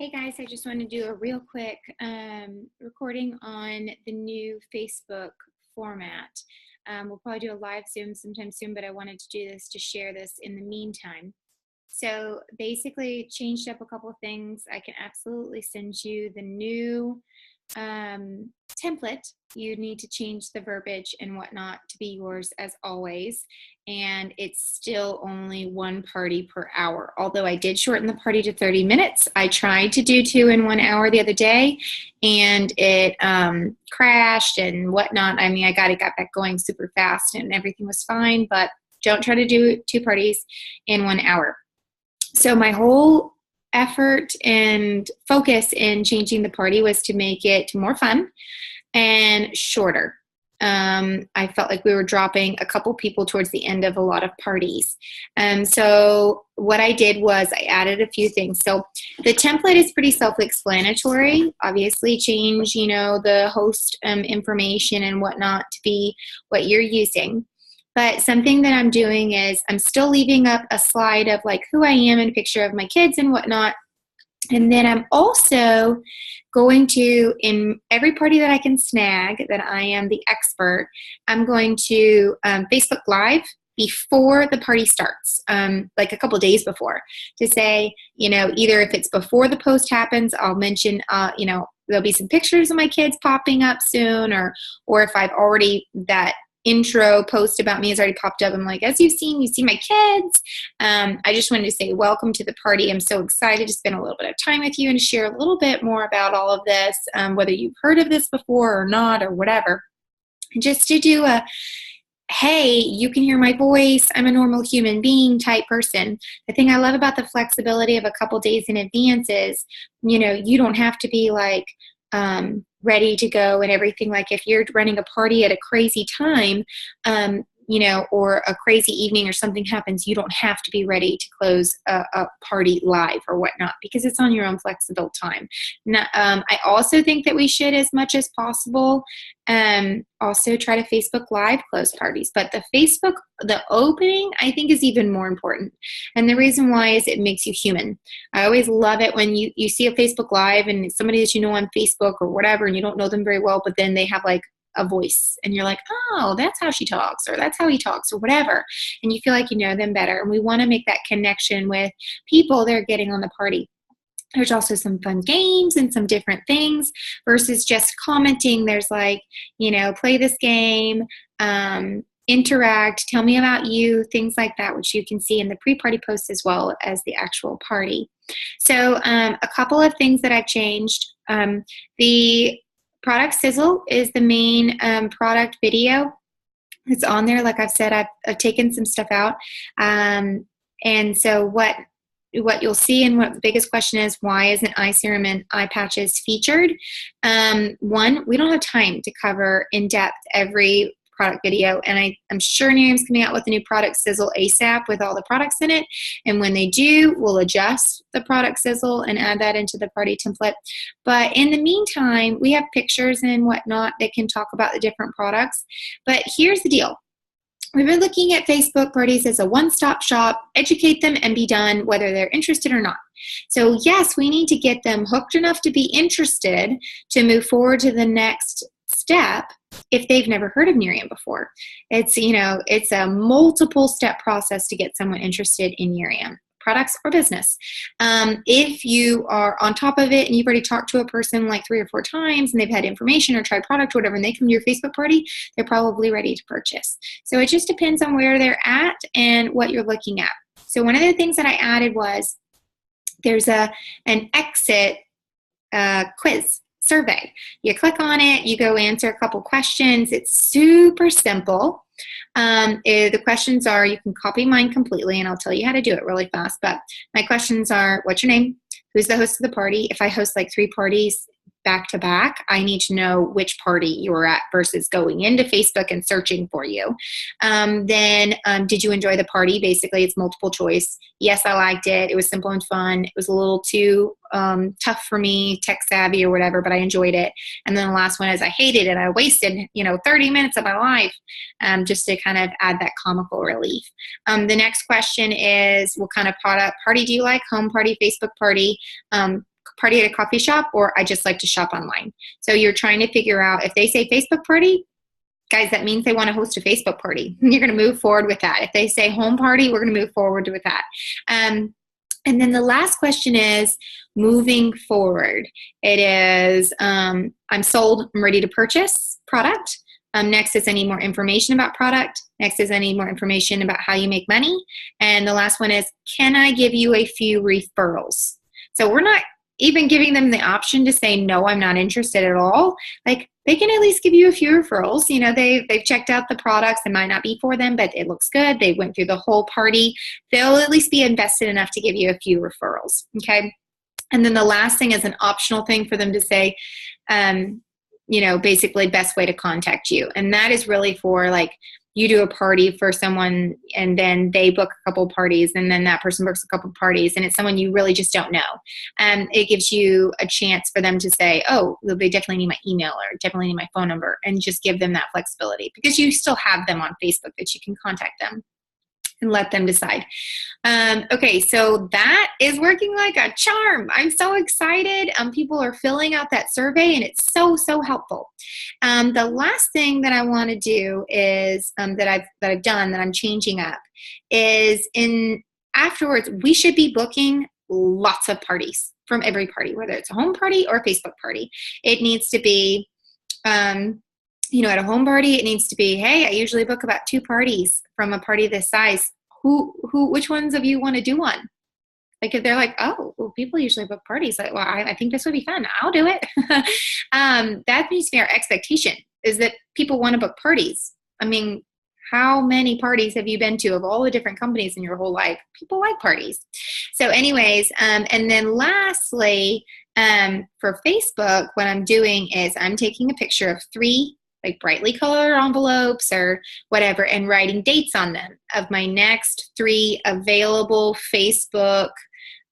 Hey guys, I just want to do a real quick recording on the new Facebook format. We'll probably do a live Zoom sometime soon, but I wanted to do this to share this in the meantime. So basically changed up a couple of things. I can absolutely send you the new template. You need to change the verbiage and whatnot to be yours as always. And it's still only one party per hour. Although I did shorten the party to 30 minutes. I tried to do 2 in 1 hour the other day and it crashed and whatnot. I mean, I got back going super fast and everything was fine, but don't try to do 2 parties in 1 hour. So my whole effort and focus in changing the party was to make it more fun and shorter. I felt like we were dropping a couple people towards the end of a lot of parties. So what I did was I added a few things. So the template is pretty self-explanatory. Obviously change, the host information and whatnot to be what you're using. But something that I'm doing is I'm still leaving up a slide of like who I am and a picture of my kids and whatnot. And then I'm also going to, in every party that I can snag, that I am the expert, I'm going to Facebook Live before the party starts, like a couple days before, to say, either if it's before the post happens, I'll mention, there'll be some pictures of my kids popping up soon, or if I've already, that intro post about me has already popped up. I'm like, as you see my kids. I just wanted to say welcome to the party. I'm so excited to spend a little bit of time with you and share a little bit more about all of this, whether you've heard of this before or not or whatever. And just to do a, hey, you can hear my voice, I'm a normal human being type person. The thing I love about the flexibility of a couple days in advance is, you don't have to be like, ready to go and everything. Like if you're running a party at a crazy time, or a crazy evening or something happens, you don't have to be ready to close a party live or whatnot because it's on your own flexible time. Now, I also think that we should, as much as possible, also try to Facebook Live close parties. But the opening, I think, is even more important. And the reason why is it makes you human. I always love it when you see a Facebook Live and it's somebody that you know on Facebook or whatever, and you don't know them very well, but then they have like a voice and you're like, oh, that's how she talks or that's how he talks or whatever. And you feel like you know them better. And we want to make that connection with people that are getting on the party. There's also some fun games and some different things versus just commenting. There's like, play this game, interact, tell me about you, things like that, which you can see in the pre-party post as well as the actual party. So a couple of things that I've changed. The product sizzle is the main product video. It's on there. Like I've said, I've taken some stuff out. And so what you'll see and what the biggest question is, why isn't eye serum and eye patches featured? One, we don't have time to cover in depth every product video, and I'm sure Miriam's coming out with a new product sizzle ASAP with all the products in it, and when they do, we'll adjust the product sizzle and add that into the party template. But in the meantime, we have pictures and whatnot that can talk about the different products. But here's the deal. We've been looking at Facebook parties as a one-stop shop, educate them and be done, whether they're interested or not. So yes, we need to get them hooked enough to be interested to move forward to the next step if they've never heard of Miriam before. It's a multiple step process to get someone interested in Miriam, products or business. If you are on top of it and you've already talked to a person like 3 or 4 times and they've had information or tried product or whatever, and they come to your Facebook party, they're probably ready to purchase. So it just depends on where they're at and what you're looking at. So one of the things that I added was there's an exit quiz survey. You click on it, you go answer a couple questions. It's super simple. The questions are, you can copy mine completely and I'll tell you how to do it really fast, but my questions are, what's your name? Who's the host of the party? If I host like 3 parties back to back, I need to know which party you're at versus going into Facebook and searching for you. Then did you enjoy the party? Basically, it's multiple choice. Yes, I liked it. It was simple and fun. It was a little too tough for me, tech savvy or whatever, but I enjoyed it. And then the last one is I hated it. I wasted, 30 minutes of my life just to kind of add that comical relief. The next question is, what kind of party do you like? Home party, Facebook party, party at a coffee shop, or I just like to shop online. So you're trying to figure out, if they say Facebook party, guys, that means they want to host a Facebook party. You're going to move forward with that. If they say home party, we're going to move forward with that. And then the last question is moving forward. It is, I'm sold, I'm ready to purchase product. Next is, I need more information about product. Next is, I need more information about how you make money. And the last one is, can I give you a few referrals? So we're not even giving them the option to say, no, I'm not interested at all. Like, they can at least give you a few referrals. You know, they've checked out the products. It might not be for them, but it looks good. They went through the whole party. They'll at least be invested enough to give you a few referrals, okay? And then the last thing is an optional thing for them to say, you know, basically best way to contact you. And that is really for, like, you do a party for someone and then they book a couple parties and then that person books a couple parties and it's someone you really just don't know. It gives you a chance for them to say, oh, they definitely need my email or definitely need my phone number, and just give them that flexibility, because you still have them on Facebook that you can contact them and let them decide. Okay, so that is working like a charm. I'm so excited. People are filling out that survey and it's so, so helpful. The last thing that I want to do is that I've done, that I'm changing up, is afterwards we should be booking lots of parties from every party, whether it's a home party or a Facebook party. It needs to be, you know, at a home party, it needs to be, hey, I usually book about 2 parties from a party this size. Which ones of you want to do one? Like, if they're like, oh, well, people usually book parties. Like, well, I think this would be fun. I'll do it. That needs to be our expectation, is that people want to book parties. I mean, how many parties have you been to of all the different companies in your whole life? People like parties. So anyways, and then lastly, for Facebook, what I'm doing is I'm taking a picture of 3 like brightly colored envelopes or whatever, and writing dates on them of my next 3 available Facebook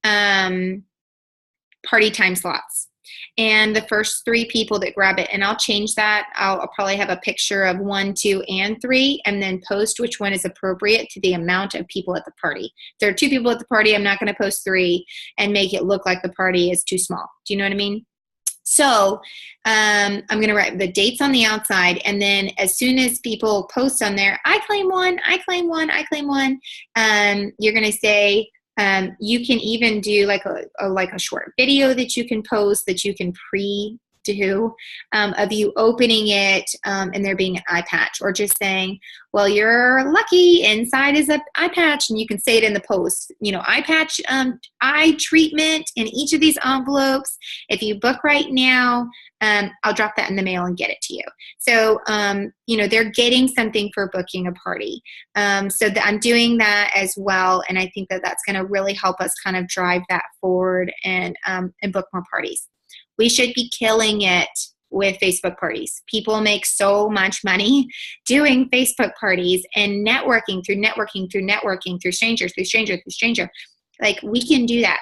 party time slots. And the first 3 people that grab it, and I'll change that. I'll probably have a picture of 1, 2, and 3, and then post which one is appropriate to the amount of people at the party. If there are 2 people at the party, I'm not going to post 3 and make it look like the party is too small. Do you know what I mean? So I'm going to write the dates on the outside, and then as soon as people post on there, I claim one, I claim one, I claim one. You're going to say, you can even do like a short video that you can post, that you can do of you opening it and there being an eye patch, or just saying, well, you're lucky, inside is an eye patch, and you can say it in the post, you know, eye patch, eye treatment in each of these envelopes. If you book right now, I'll drop that in the mail and get it to you. So, you know, they're getting something for booking a party. So I'm doing that as well. And I think that that's going to really help us kind of drive that forward and book more parties. We should be killing it with Facebook parties. People make so much money doing Facebook parties and networking through stranger. Like, we can do that,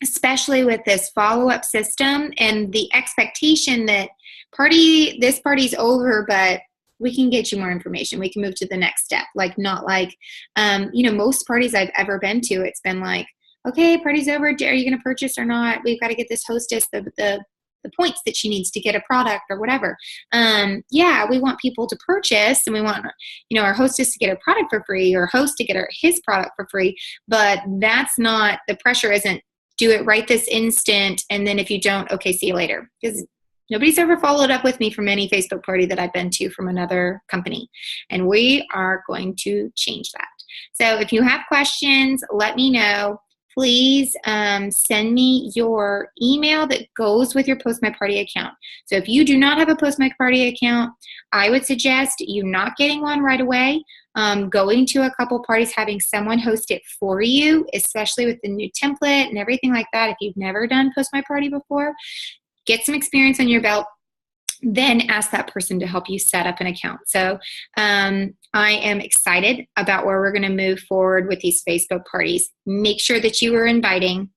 especially with this follow-up system and the expectation that this party's over, but we can get you more information. We can move to the next step. Like, not like, you know, most parties I've ever been to, it's been like, okay, party's over. Are you going to purchase or not? We've got to get this hostess the points that she needs to get a product or whatever. Yeah, we want people to purchase, and we want, you know, our hostess to get a product for free, or host to get his product for free. But that's not, the pressure isn't do it right this instant, and then if you don't, okay, see you later. Because nobody's ever followed up with me from any Facebook party that I've been to from another company. And we are going to change that. So if you have questions, let me know. Please send me your email that goes with your Post My Party account. So if you do not have a Post My Party account, I would suggest you not getting one right away. Going to a couple parties, having someone host it for you, especially with the new template and everything like that. If you've never done Post My Party before, get some experience on your belt. Then ask that person to help you set up an account. So I am excited about where we're going to move forward with these Facebook parties. Make sure that you are inviting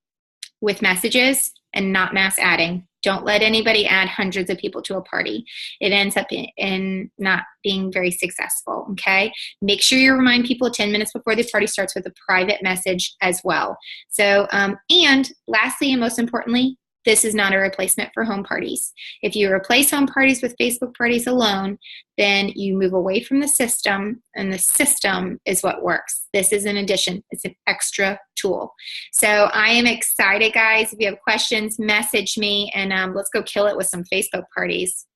with messages and not mass adding. Don't let anybody add hundreds of people to a party. It ends up in not being very successful, okay? Make sure you remind people 10 minutes before the party starts with a private message as well. So, and lastly and most importantly, this is not a replacement for home parties. If you replace home parties with Facebook parties alone, then you move away from the system, and the system is what works. This is an addition. It's an extra tool. So I am excited, guys. If you have questions, message me, and let's go kill it with some Facebook parties.